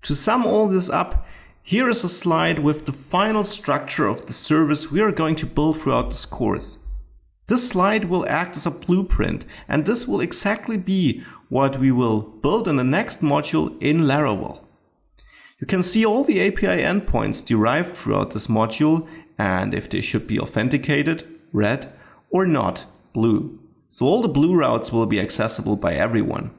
To sum all this up, here is a slide with the final structure of the service we are going to build throughout this course. This slide will act as a blueprint, and this will exactly be what we will build in the next module in Laravel. You can see all the API endpoints derived throughout this module, and if they should be authenticated, red, or not, blue. So all the blue routes will be accessible by everyone.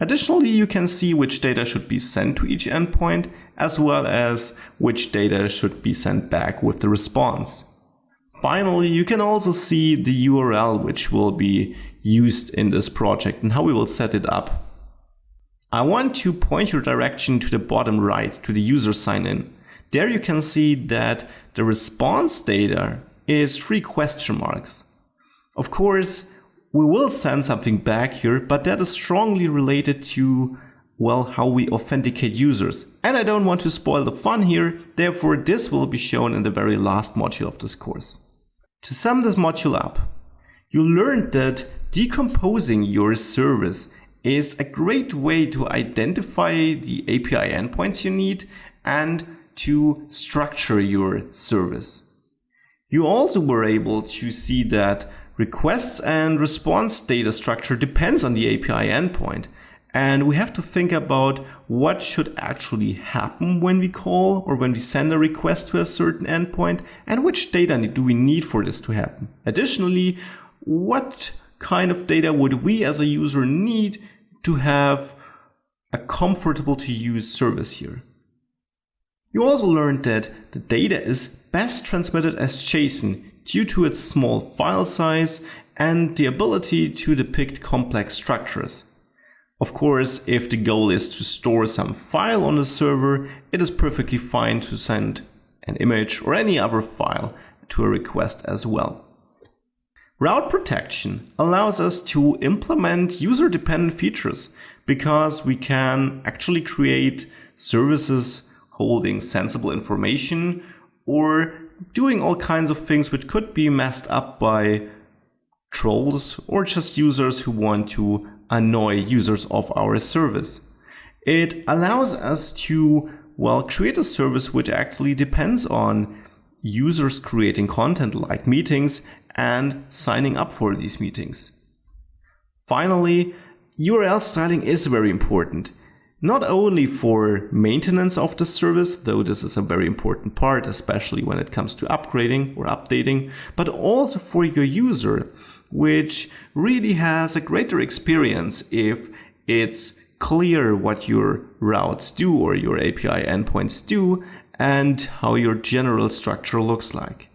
Additionally, you can see which data should be sent to each endpoint, as well as which data should be sent back with the response. Finally, you can also see the URL which will be used in this project and how we will set it up. I want to point your direction to the bottom right, to the user sign-in. There you can see that the response data is 3 question marks. Of course, we will send something back here, but that is strongly related to, well, how we authenticate users. And I don't want to spoil the fun here, therefore this will be shown in the very last module of this course. To sum this module up, you learned that decomposing your service is a great way to identify the API endpoints you need and to structure your service. You also were able to see that requests and response data structure depends on the API endpoint, and we have to think about what should actually happen when we call or when we send a request to a certain endpoint, and which data do we need for this to happen. Additionally, what kind of data would we as a user need to have a comfortable to use service here. You also learned that the data is best transmitted as JSON due to its small file size and the ability to depict complex structures. Of course, if the goal is to store some file on the server, it is perfectly fine to send an image or any other file to a request as well. Route protection allows us to implement user-dependent features because we can actually create services holding sensible information or doing all kinds of things which could be messed up by trolls or just users who want to annoy users of our service. It allows us to, well, create a service which actually depends on users creating content like meetings and signing up for these meetings. Finally, URL styling is very important. Not only for maintenance of the service, though this is a very important part, especially when it comes to upgrading or updating, but also for your user, which really has a greater experience if it's clear what your routes do or your API endpoints do and how your general structure looks like.